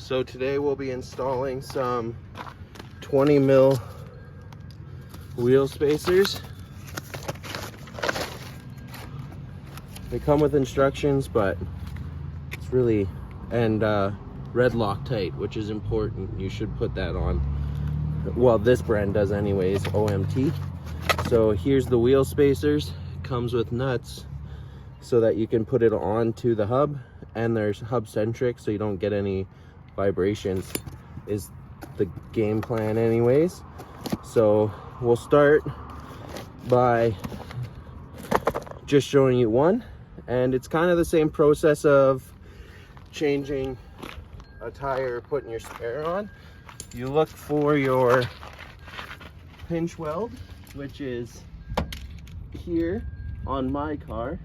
So today we'll be installing some 20 mil wheel spacers. They come with instructions, but it's really, and red Loctite, which is important. You should put that on. Well, this brand does anyways, OMT. So here's the wheel spacers. It comes with nuts so that you can put it onto the hub, and there's hub centric so you don't get any vibrations is the game plan anyways. So we'll start by just showing you one, and it's kind of the same process of changing a tire, putting your spare on. You look for your pinch weld, which is here on my car.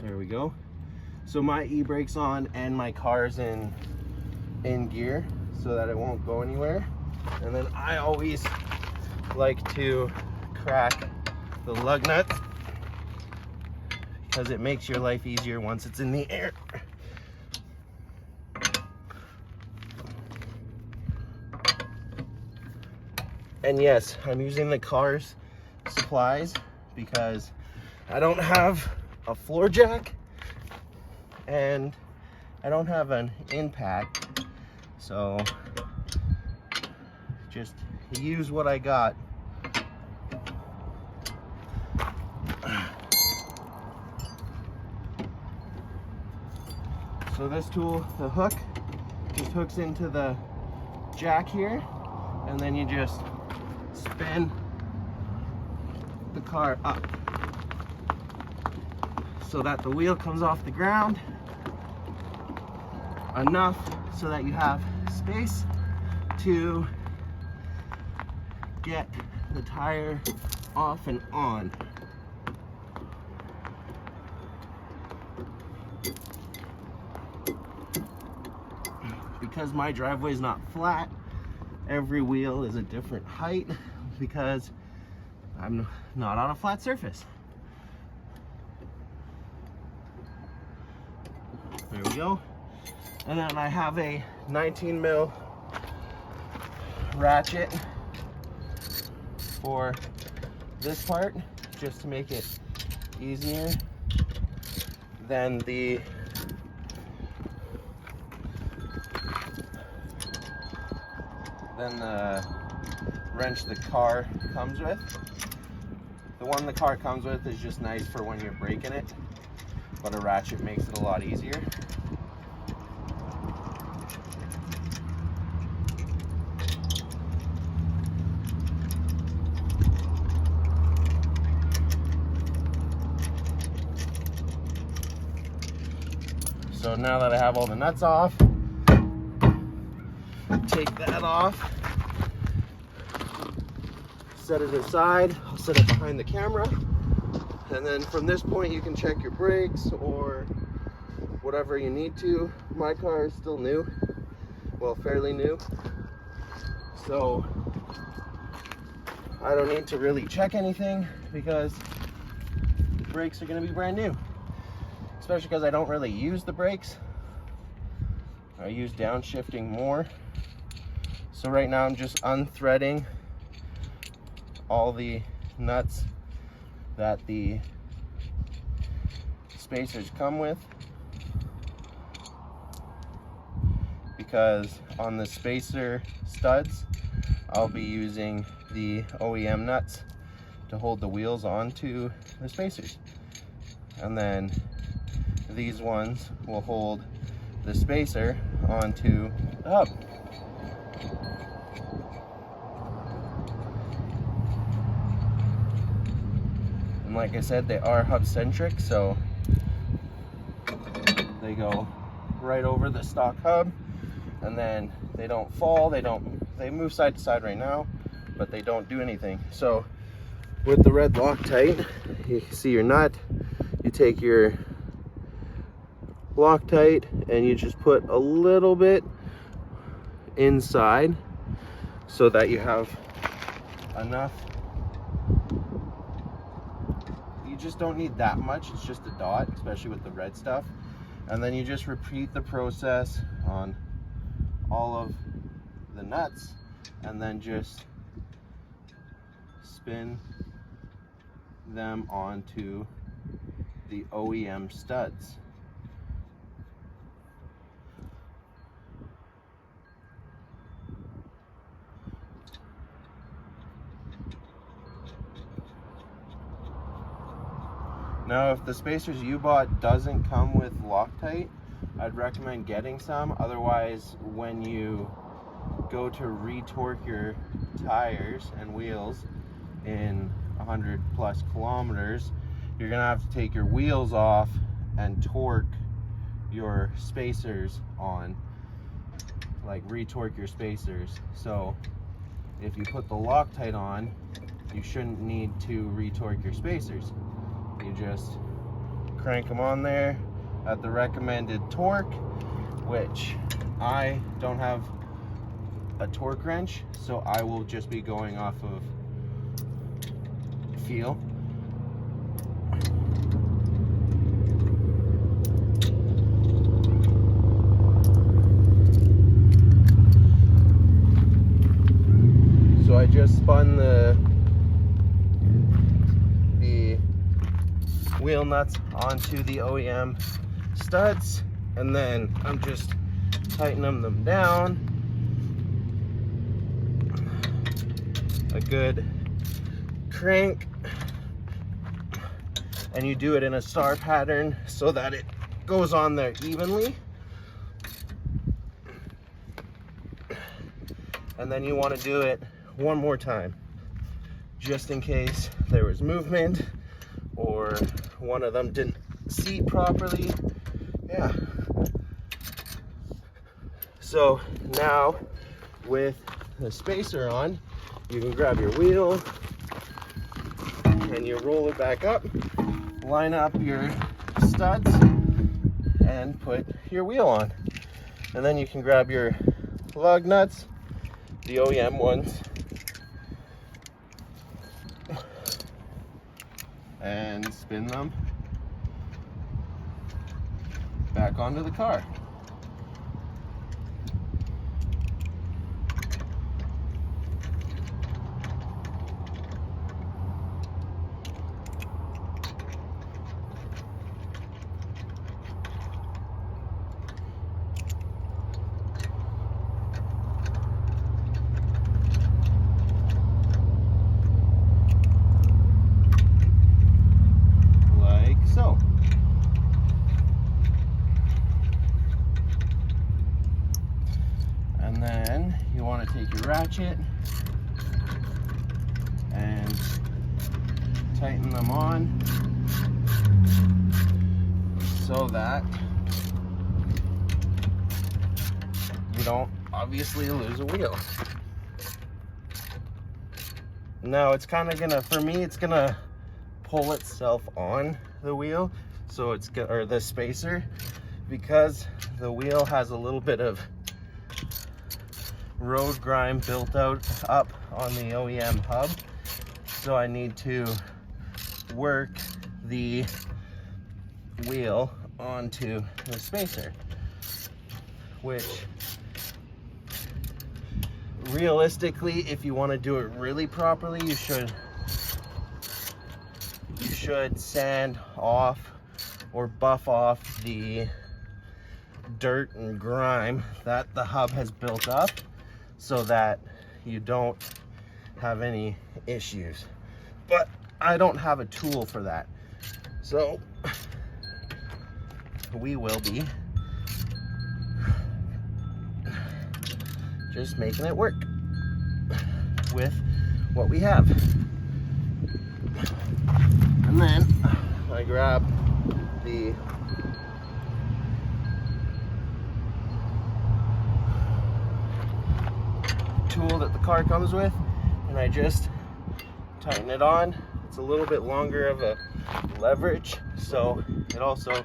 There we go. So my e-brake's on and my car's in gear so that it won't go anywhere. And then I always like to crack the lug nuts because it makes your life easier once it's in the air. And yes, I'm using the car's supplies because I don't have a floor jack and I don't have an impact, so just use what I got. So this tool, the hook, just hooks into the jack here, and then you just spin the car up so that the wheel comes off the ground enough so that you have space to get the tire off and on. Because my driveway is not flat, every wheel is a different height because I'm not on a flat surface. There we go. And then I have a 19 mil ratchet for this part, just to make it easier than the wrench the car comes with. The one the car comes with is just nice for when you're breaking it, but a ratchet makes it a lot easier. So now that I have all the nuts off, take that off, set it aside. I'll set it behind the camera, and then from this point you can check your brakes or whatever you need to. My car is still new, well, fairly new, so I don't need to really check anything because the brakes are going to be brand new, especially because I don't really use the brakes. I use downshifting more. So right now I'm just unthreading all the nuts that the spacers come with, because on the spacer studs I'll be using the OEM nuts to hold the wheels onto the spacers, and then these ones will hold the spacer onto the hub. And like I said, they are hub centric, so they go right over the stock hub, and then they don't fall, they move side to side right now, but they don't do anything. So with the red Loctite, you see your nut, you take your Loctite, and you just put a little bit inside so that you have enough. You just don't need that much, it's just a dot, especially with the red stuff. And then you just repeat the process on all of the nuts, and then just spin them onto the OEM studs. Now, if the spacers you bought doesn't come with Loctite, I'd recommend getting some. Otherwise, when you go to retorque your tires and wheels in 100+ kilometers, you're gonna have to take your wheels off and torque your spacers on, like retorque your spacers. So if you put the Loctite on, you shouldn't need to retorque your spacers. You just crank them on there at the recommended torque, which I don't have a torque wrench, so I will just be going off of feel. So I just spun the wheel nuts onto the OEM studs, and then I'm just tightening them down a good crank, and you do it in a star pattern so that it goes on there evenly. And then you want to do it one more time just in case there was movement or one of them didn't seat properly. Yeah. So now with the spacer on, you can grab your wheel and you roll it back up, line up your studs, and put your wheel on. And then you can grab your lug nuts, the OEM ones, and spin them back onto the car. So, and then you want to take your ratchet and tighten them on so that you don't obviously lose a wheel. Now it's kind of gonna, for me, it's gonna pull itself on the wheel, so it's or the spacer, because the wheel has a little bit of road grime built up on the OEM hub, so I need to work the wheel onto the spacer, which realistically, if you want to do it really properly, you should sand off or buff off the dirt and grime that the hub has built up so that you don't have any issues. But I don't have a tool for that, so we will be just making it work with what we have. And then I grab the tool that the car comes with, and I just tighten it on. It's a little bit longer of a leverage, so it also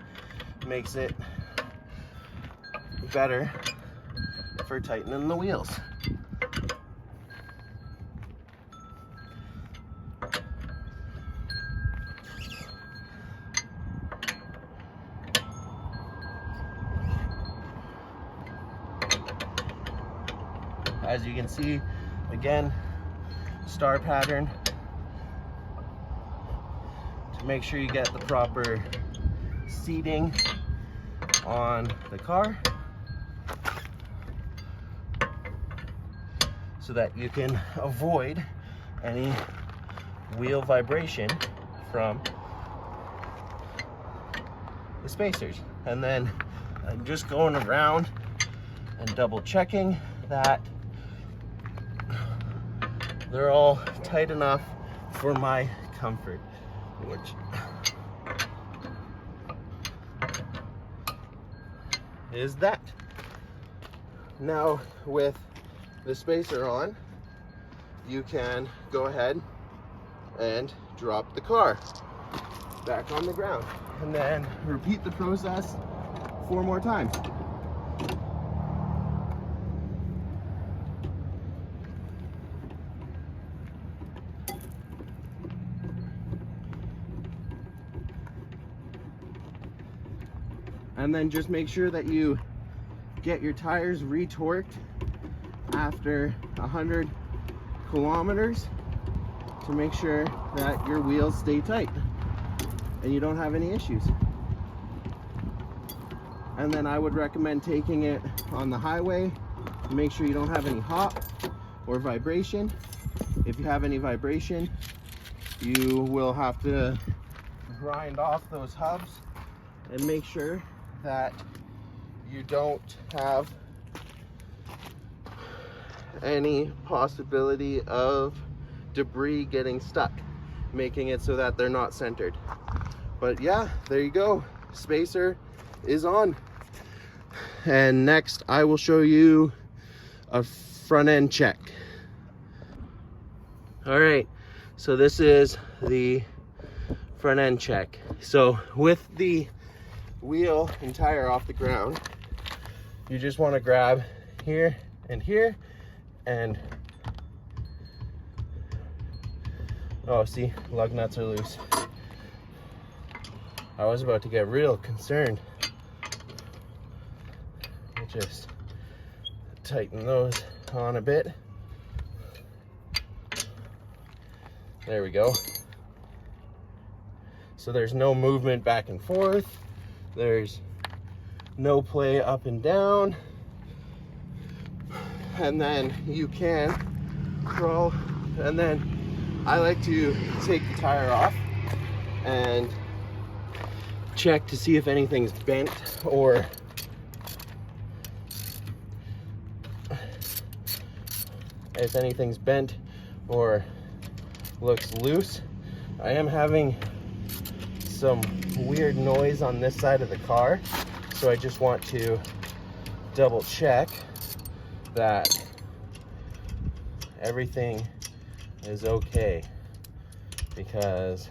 makes it better for tightening the wheels. As you can see, again, star pattern to make sure you get the proper seating on the car so that you can avoid any wheel vibration from the spacers. And then I'm just going around and double checking that they're all tight enough for my comfort, which is that. Now with the spacer on, you can go ahead and drop the car back on the ground and then repeat the process 4 more times. And then just make sure that you get your tires retorqued after 100 kilometers to make sure that your wheels stay tight and you don't have any issues. And then I would recommend taking it on the highway to make sure you don't have any hop or vibration. If you have any vibration, you will have to grind off those hubs and make sure that you don't have any possibility of debris getting stuck, making it so that they're not centered. But yeah, there you go. Spacer is on. And next I will show you a front end check. All right, so this is the front end check. So with the wheel and tire off the ground, you just want to grab here and oh, see, lug nuts are loose. I was about to get real concerned. Just tighten those on a bit. There we go. So there's no movement back and forth. There's no play up and down. And then you can crawl. And then I like to take the tire off and check to see if anything's bent or looks loose. I am having some weird noise on this side of the car, so I just want to double check that everything is okay, because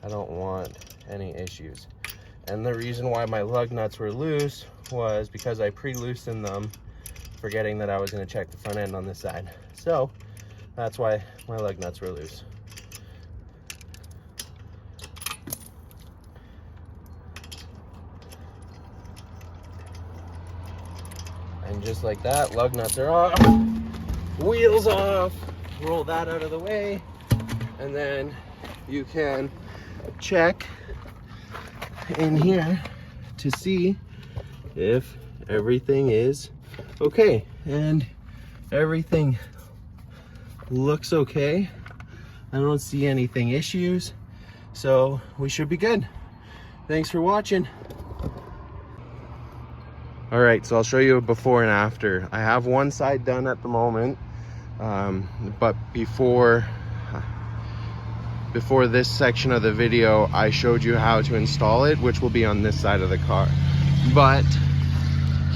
I don't want any issues. And the reason why my lug nuts were loose was because I pre-loosened them, forgetting that I was going to check the front end on this side. So that's why my lug nuts were loose. And just like that, lug nuts are off, wheels off, roll that out of the way, and then you can check in here to see if everything is okay. And everything looks okay. I don't see anything issues, so we should be good. Thanks for watching. All right, so I'll show you a before and after. I have one side done at the moment, but before this section of the video, I showed you how to install it, which will be on this side of the car. But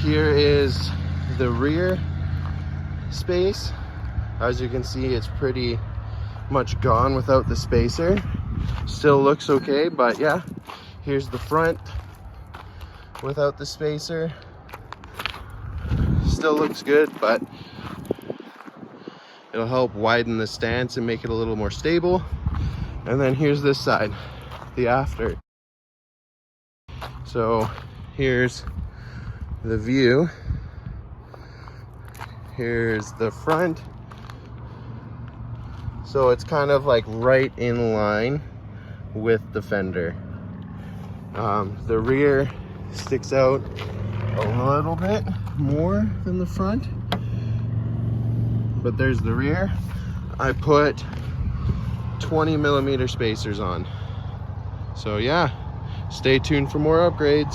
here is the rear space. As you can see, it's pretty much gone without the spacer. Still looks okay, but yeah, here's the front without the spacer. Still looks good, but it'll help widen the stance and make it a little more stable. And then here's this side, the after. So here's the view. Here's the front. So it's kind of like right in line with the fender. The rear sticks out a little bit more than the front, but there's the rear. I put 20mm spacers on. So yeah, stay tuned for more upgrades.